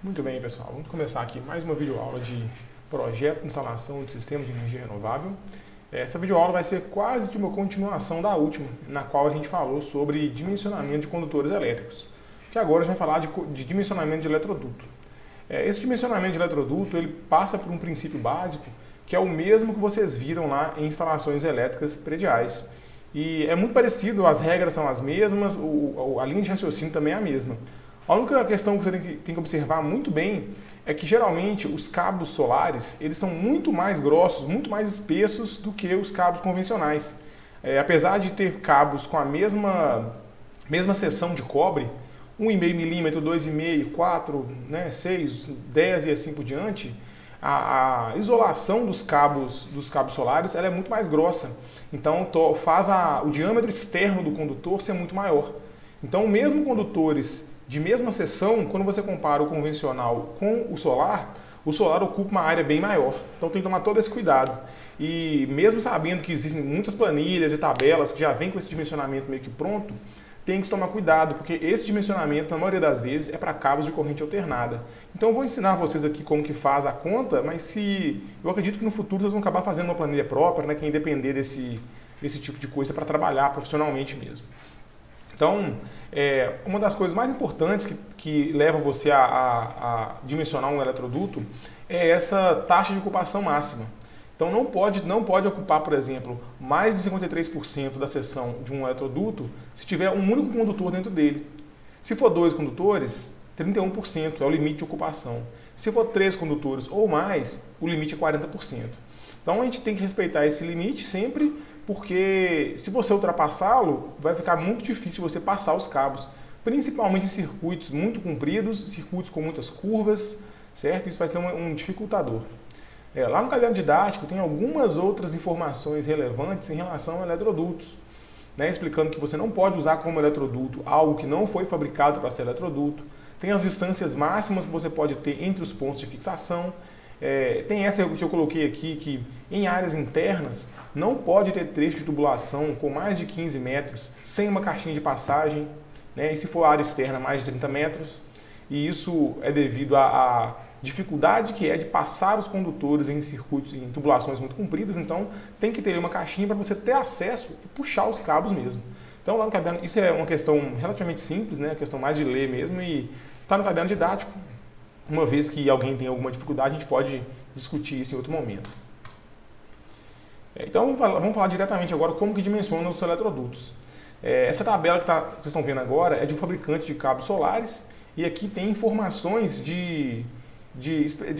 Muito bem, pessoal. Vamos começar aqui mais uma videoaula de projeto de instalação de sistema de energia renovável. Essa videoaula vai ser quase que uma continuação da última, na qual a gente falou sobre dimensionamento de condutores elétricos. Que agora a gente vai falar de dimensionamento de eletroduto. Esse dimensionamento de eletroduto ele passa por um princípio básico, que é o mesmo que vocês viram lá em instalações elétricas prediais. E é muito parecido, as regras são as mesmas, a linha de raciocínio também é a mesma. A única questão que você tem que observar muito bem é que geralmente os cabos solares eles são muito mais grossos, muito mais espessos do que os cabos convencionais. Apesar de ter cabos com a mesma seção de cobre, 1,5 milímetro, 2,5, 4, 6, 10 e assim por diante, a isolação dos cabos solares ela é muito mais grossa. Então faz o diâmetro externo do condutor ser muito maior. Então mesmo condutores de mesma seção, quando você compara o convencional com o solar ocupa uma área bem maior. Então tem que tomar todo esse cuidado. E mesmo sabendo que existem muitas planilhas e tabelas que já vêm com esse dimensionamento meio que pronto, tem que tomar cuidado, porque esse dimensionamento, na maioria das vezes, é para cabos de corrente alternada. Então eu vou ensinar vocês aqui como que faz a conta, mas eu acredito que no futuro vocês vão acabar fazendo uma planilha própria, quem depender desse tipo de coisa para trabalhar profissionalmente mesmo. Então, uma das coisas mais importantes que leva você a dimensionar um eletroduto é essa taxa de ocupação máxima. Então, não pode ocupar, por exemplo, mais de 53% da seção de um eletroduto se tiver um único condutor dentro dele. Se for 2 condutores, 31% é o limite de ocupação. Se for 3 condutores ou mais, o limite é 40%. Então, a gente tem que respeitar esse limite sempre, porque se você ultrapassá-lo, vai ficar muito difícil você passar os cabos, principalmente em circuitos muito compridos, circuitos com muitas curvas, certo? Isso vai ser um dificultador. Lá no caderno didático tem algumas outras informações relevantes em relação a eletrodutos, explicando que você não pode usar como eletroduto algo que não foi fabricado para ser eletroduto, tem as distâncias máximas que você pode ter entre os pontos de fixação. Tem essa que eu coloquei aqui, que em áreas internas não pode ter trecho de tubulação com mais de 15 metros sem uma caixinha de passagem, e se for área externa mais de 30 metros. E isso é devido à dificuldade que é de passar os condutores em circuitos, em tubulações muito compridas, então tem que ter uma caixinha para você ter acesso e puxar os cabos mesmo. Então lá no caderno, isso é uma questão relativamente simples, questão mais de ler mesmo, e está no caderno didático. Uma vez que alguém tem alguma dificuldade, a gente pode discutir isso em outro momento. Então vamos falar diretamente agora como que dimensiona os eletrodutos. Essa tabela que vocês estão vendo agora é de um fabricante de cabos solares, e aqui tem informações de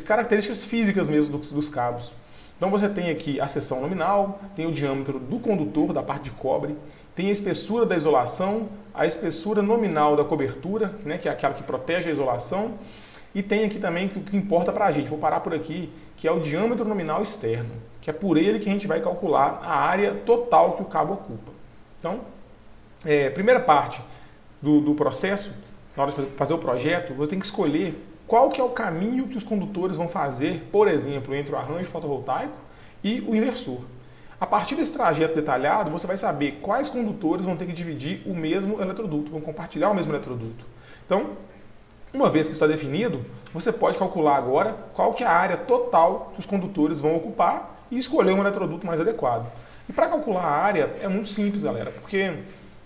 características físicas mesmo dos cabos. Então você tem aqui a seção nominal, tem o diâmetro do condutor, da parte de cobre, tem a espessura da isolação, a espessura nominal da cobertura, que é aquela que protege a isolação, e tem aqui também o que importa para a gente, vou parar por aqui, que é o diâmetro nominal externo, que é por ele que a gente vai calcular a área total que o cabo ocupa. Então, primeira parte do processo, na hora de fazer o projeto, você tem que escolher qual que é o caminho que os condutores vão fazer, por exemplo, entre o arranjo fotovoltaico e o inversor. A partir desse trajeto detalhado, você vai saber quais condutores vão ter que dividir o mesmo eletroduto, vão compartilhar o mesmo eletroduto. Então, uma vez que isso está definido, você pode calcular agora qual que é a área total que os condutores vão ocupar e escolher um eletroduto mais adequado. E para calcular a área é muito simples, galera, porque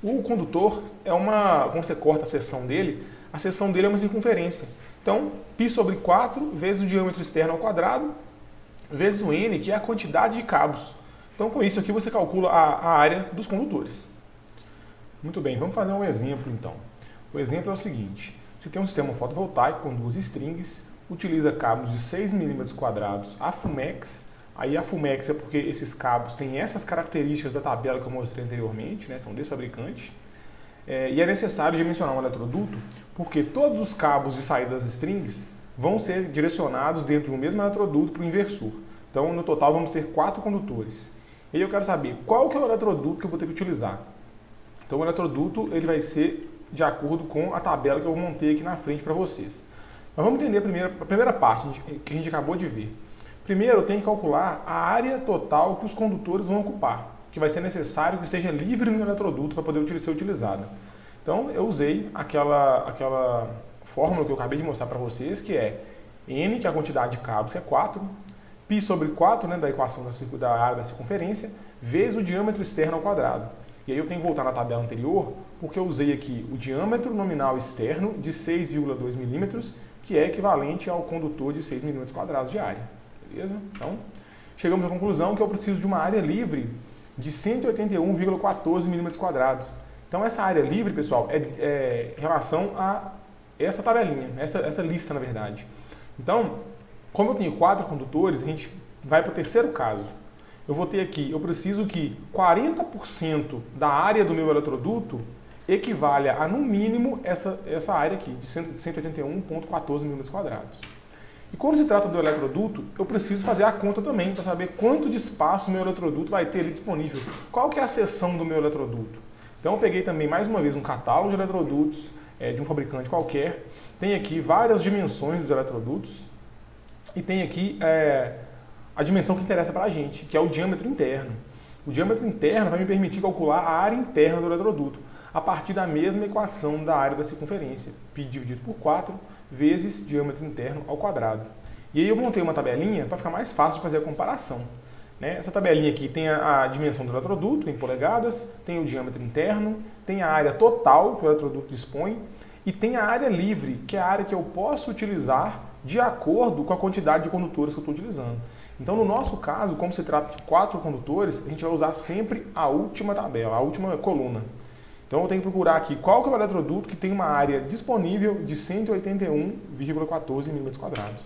o condutor quando você corta a seção dele é uma circunferência. Então, π sobre 4 vezes o diâmetro externo ao quadrado, vezes o n, que é a quantidade de cabos. Então, com isso aqui você calcula a área dos condutores. Muito bem, vamos fazer um exemplo então. O exemplo é o seguinte. Você tem um sistema fotovoltaico com 2 strings, utiliza cabos de 6 milímetros quadrados a Fumex. Aí a Fumex é porque esses cabos têm essas características da tabela que eu mostrei anteriormente, são desse fabricante. E é necessário dimensionar um eletroduto porque todos os cabos de saída das strings vão ser direcionados dentro de um mesmo eletroduto para o inversor. Então, no total, vamos ter 4 condutores. E aí eu quero saber qual que é o eletroduto que eu vou ter que utilizar. Então, o eletroduto ele vai ser de acordo com a tabela que eu montei aqui na frente para vocês. Mas vamos entender a primeira parte que a gente acabou de ver. Primeiro, eu tenho que calcular a área total que os condutores vão ocupar, que vai ser necessário que esteja livre no eletroduto para poder ser utilizada. Então, eu usei aquela fórmula que eu acabei de mostrar para vocês, que é N, que é a quantidade de cabos, que é 4, π sobre 4, né, da equação da área da circunferência, vezes o diâmetro externo ao quadrado. E aí eu tenho que voltar na tabela anterior, porque eu usei aqui o diâmetro nominal externo de 6,2 milímetros, que é equivalente ao condutor de 6 milímetros quadrados de área. Beleza? Então, chegamos à conclusão que eu preciso de uma área livre de 181,14 milímetros quadrados. Então, essa área livre, pessoal, é em relação a essa tabelinha, essa lista, na verdade. Então, como eu tenho 4 condutores, a gente vai para o terceiro caso. Eu vou ter aqui, eu preciso que 40% da área do meu eletroduto equivalha a, no mínimo, essa área aqui, de 181,14 milímetros quadrados. E quando se trata do eletroduto, eu preciso fazer a conta também para saber quanto de espaço o meu eletroduto vai ter ali disponível. Qual que é a seção do meu eletroduto? Então eu peguei também, mais uma vez, um catálogo de eletrodutos de um fabricante qualquer. Tem aqui várias dimensões dos eletrodutos e tem aqui a dimensão que interessa para a gente, que é o diâmetro interno. O diâmetro interno vai me permitir calcular a área interna do eletroduto, a partir da mesma equação da área da circunferência, π dividido por 4 vezes diâmetro interno ao quadrado. E aí eu montei uma tabelinha para ficar mais fácil de fazer a comparação. Né? Essa tabelinha aqui tem a dimensão do eletroduto em polegadas, tem o diâmetro interno, tem a área total que o eletroduto dispõe e tem a área livre, que é a área que eu posso utilizar de acordo com a quantidade de condutores que eu estou utilizando. Então, no nosso caso, como se trata de 4 condutores, a gente vai usar sempre a última tabela, a última coluna. Então, eu tenho que procurar aqui qual que é o eletroduto que tem uma área disponível de 181,14 milímetros quadrados.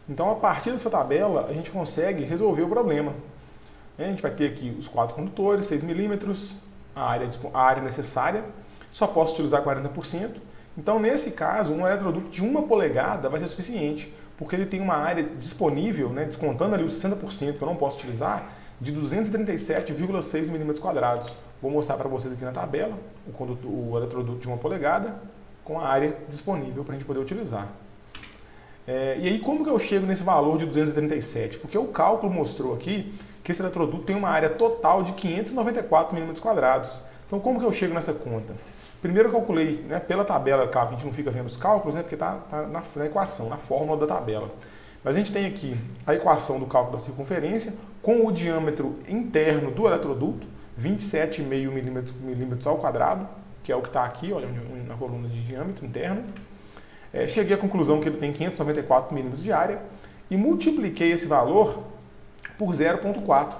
Então, a partir dessa tabela, a gente consegue resolver o problema. A gente vai ter aqui os 4 condutores, 6 milímetros, a área necessária, só posso utilizar 40%. Então, nesse caso, um eletroduto de 1 polegada vai ser suficiente, porque ele tem uma área disponível, né, descontando ali os 60% que eu não posso utilizar, de 237,6 milímetros quadrados. Vou mostrar para vocês aqui na tabela o eletroduto de 1 polegada com a área disponível para a gente poder utilizar. E aí, como que eu chego nesse valor de 237? Porque o cálculo mostrou aqui que esse eletroduto tem uma área total de 594 milímetros quadrados. Então, como que eu chego nessa conta? Primeiro eu calculei, né, pela tabela, claro, a gente não fica vendo os cálculos, né, porque está na equação, na fórmula da tabela. Mas a gente tem aqui a equação do cálculo da circunferência com o diâmetro interno do eletroduto, 27,5 milímetros ao quadrado, que é o que está aqui, olha, na coluna de diâmetro interno. Cheguei à conclusão que ele tem 594 milímetros de área e multipliquei esse valor por 0,4,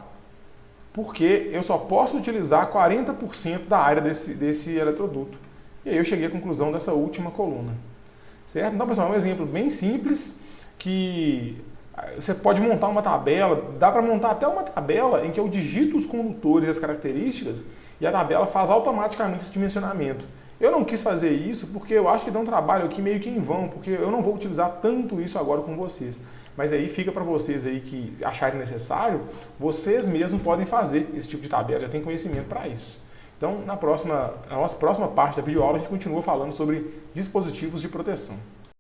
porque eu só posso utilizar 40% da área desse eletroduto. E aí eu cheguei à conclusão dessa última coluna. Certo? Então, pessoal, é um exemplo bem simples que você pode montar uma tabela, dá para montar até uma tabela em que eu digito os condutores e as características e a tabela faz automaticamente esse dimensionamento. Eu não quis fazer isso porque eu acho que dá um trabalho aqui meio que em vão, porque eu não vou utilizar tanto isso agora com vocês. Mas aí fica para vocês aí que acharem necessário, vocês mesmos podem fazer esse tipo de tabela, já tem conhecimento para isso. Então, na nossa próxima parte da videoaula, a gente continua falando sobre dispositivos de proteção.